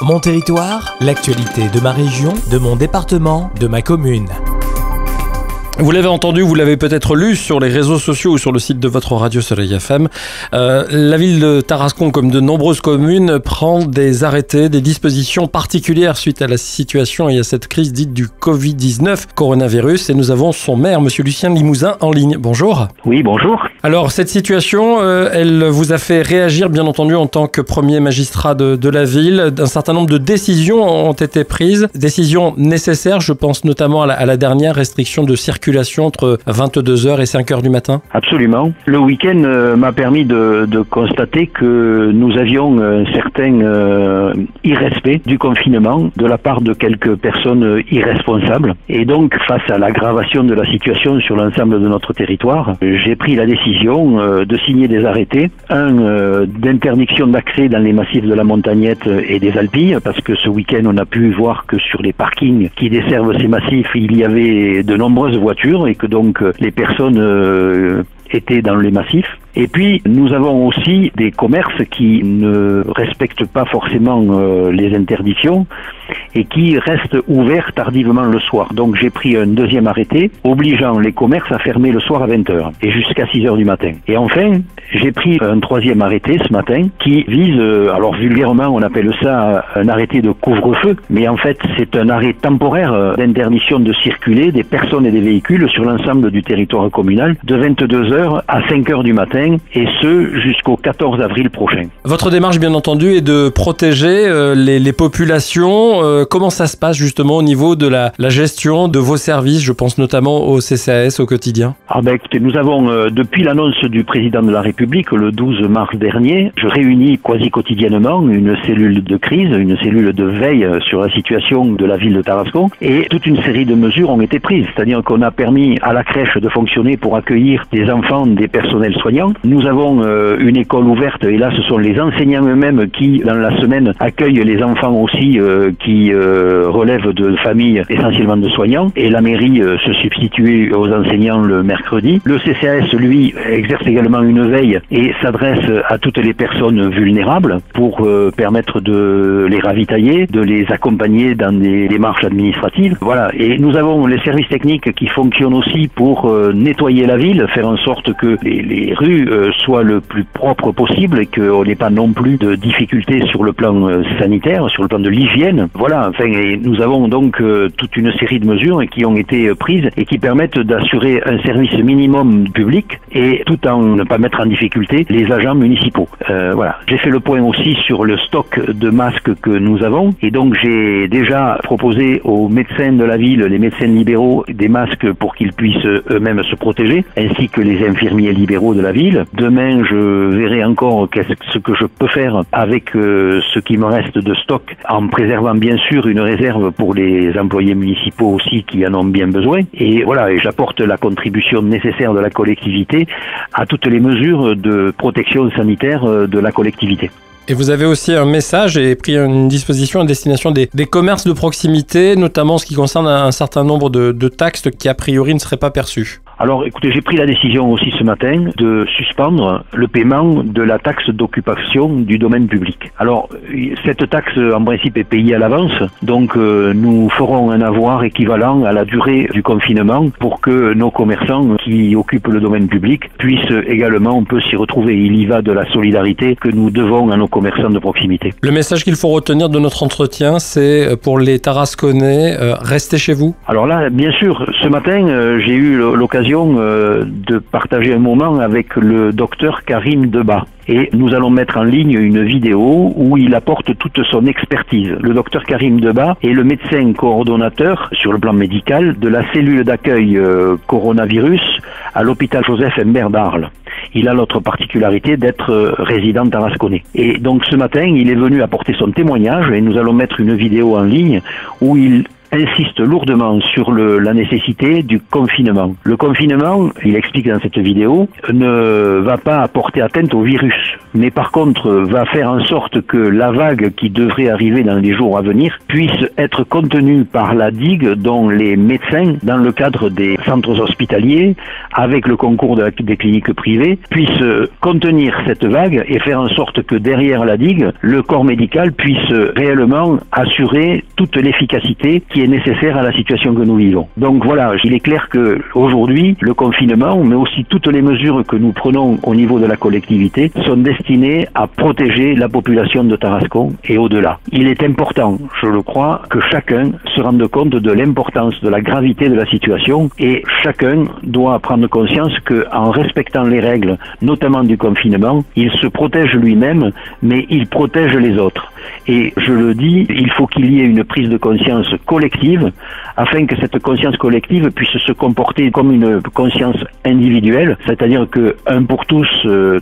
Mon territoire, l'actualité de ma région, de mon département, de ma commune. Vous l'avez entendu, vous l'avez peut-être lu sur les réseaux sociaux ou sur le site de votre radio Soleil FM. La ville de Tarascon, comme de nombreuses communes, prend des arrêtés, des dispositions particulières suite à la situation et à cette crise dite du Covid-19, coronavirus. Et nous avons son maire, monsieur Lucien Limousin, en ligne. Bonjour. Oui, bonjour. Alors, cette situation, elle vous a fait réagir, bien entendu, en tant que premier magistrat de la ville. Un certain nombre de décisions ont été prises, décisions nécessaires. Je pense notamment à la dernière restriction de circulation entre 22h et 5h du matin. Absolument. Le week-end m'a permis de constater que nous avions un certain irrespect du confinement de la part de quelques personnes irresponsables. Et donc, face à l'aggravation de la situation sur l'ensemble de notre territoire, j'ai pris la décision de signer des arrêtés. D'interdiction d'accès dans les massifs de la Montagnette et des Alpilles, parce que ce week-end, on a pu voir que sur les parkings qui desservent ces massifs, il y avait de nombreuses voitures et que donc les personnes étaient dans les massifs. Et puis, nous avons aussi des commerces qui ne respectent pas forcément les interdictions et qui restent ouverts tardivement le soir. Donc, j'ai pris un deuxième arrêté obligeant les commerces à fermer le soir à 20h et jusqu'à 6h du matin. Et enfin, j'ai pris un troisième arrêté ce matin qui vise, alors vulgairement on appelle ça un arrêté de couvre-feu, mais en fait c'est un arrêt temporaire d'interdiction de circuler des personnes et des véhicules sur l'ensemble du territoire communal de 22h à 5h du matin et ce jusqu'au 14 avril prochain. Votre démarche bien entendu est de protéger les populations. Comment ça se passe justement au niveau de la gestion de vos services? Je pense notamment au CCAS au quotidien. Écoutez, nous avons depuis l'annonce du président de la République le 12 mars dernier, je réunis quasi quotidiennement une cellule de crise, une cellule de veille sur la situation de la ville de Tarascon et toute une série de mesures ont été prises. C'est-à-dire qu'on a permis à la crèche de fonctionner pour accueillir des enfants, des personnels soignants. Nous avons une école ouverte et là ce sont les enseignants eux-mêmes qui dans la semaine accueillent les enfants aussi qui relèvent de familles essentiellement de soignants et la mairie se substitue aux enseignants le mercredi. Le CCAS lui exerce également une veille et s'adresse à toutes les personnes vulnérables pour permettre de les ravitailler, de les accompagner dans des démarches administratives. Voilà. Et nous avons les services techniques qui fonctionnent aussi pour nettoyer la ville, faire en sorte que les rues soient le plus propres possible et qu'on n'ait pas non plus de difficultés sur le plan sanitaire, sur le plan de l'hygiène. Voilà. Enfin, et nous avons donc toute une série de mesures qui ont été prises et qui permettent d'assurer un service minimum public et tout en ne pas mettre en difficulté les agents municipaux. Voilà. J'ai fait le point aussi sur le stock de masques que nous avons et donc j'ai déjà proposé aux médecins de la ville, les médecins libéraux, des masques pour qu'ils puissent eux-mêmes se protéger, ainsi que les infirmiers libéraux de la ville. Demain, je verrai encore ce que je peux faire avec ce qui me reste de stock, en préservant bien sûr une réserve pour les employés municipaux aussi qui en ont bien besoin. Et voilà, et j'apporte la contribution nécessaire de la collectivité à toutes les mesures de protection sanitaire de la collectivité. Et vous avez aussi un message et pris une disposition à destination des commerces de proximité, notamment en ce qui concerne un certain nombre de taxes qui a priori ne seraient pas perçues. Alors écoutez, j'ai pris la décision aussi ce matin de suspendre le paiement de la taxe d'occupation du domaine public. Alors cette taxe en principe est payée à l'avance, donc nous ferons un avoir équivalent à la durée du confinement pour que nos commerçants qui occupent le domaine public puissent également, on peut s'y retrouver. Il y va de la solidarité que nous devons à nos commerçants de proximité. Le message qu'il faut retenir de notre entretien, c'est pour les Tarasconnais, restez chez vous. Alors là, bien sûr, ce matin, j'ai eu l'occasion de partager un moment avec le docteur Karim Debat. Et nous allons mettre en ligne une vidéo où il apporte toute son expertise. Le docteur Karim Debat est le médecin coordonnateur sur le plan médical de la cellule d'accueil coronavirus à l'hôpital Joseph Mbert d'Arles. Il a l'autre particularité d'être résident tarasconnais. Et donc ce matin, il est venu apporter son témoignage et nous allons mettre une vidéo en ligne où il insiste lourdement sur la nécessité du confinement. Le confinement, il explique dans cette vidéo, ne va pas porter atteinte au virus, mais par contre va faire en sorte que la vague qui devrait arriver dans les jours à venir puisse être contenue par la digue dont les médecins, dans le cadre des centres hospitaliers, avec le concours des cliniques privées, puissent contenir cette vague et faire en sorte que derrière la digue, le corps médical puisse réellement assurer toute l'efficacité qui est nécessaire à la situation que nous vivons. Donc voilà, il est clair que aujourd'hui, le confinement, mais aussi toutes les mesures que nous prenons au niveau de la collectivité, sont destinées à protéger la population de Tarascon et au-delà. Il est important, je le crois, que chacun se rende compte de l'importance, de la gravité de la situation, et chacun doit prendre conscience qu'en respectant les règles, notamment du confinement, il se protège lui-même, mais il protège les autres. Et je le dis, il faut qu'il y ait une prise de conscience collective, afin que cette conscience collective puisse se comporter comme une conscience individuelle, c'est-à-dire que un pour tous,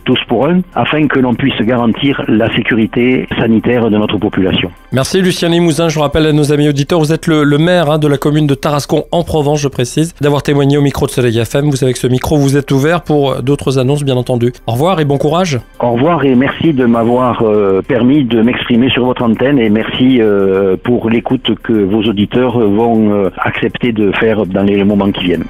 tous pour un, afin que l'on puisse garantir la sécurité sanitaire de notre population. Merci Lucien Limousin, je rappelle à nos amis auditeurs, vous êtes le maire de la commune de Tarascon en Provence, je précise, d'avoir témoigné au micro de Soleil FM. Vous savez que ce micro vous êtes ouvert pour d'autres annonces bien entendu. Au revoir et bon courage. Au revoir et merci de m'avoir permis de m'exprimer sur votre antenne, et merci pour l'écoute que vos auditeurs vont accepter de faire dans les moments qui viennent.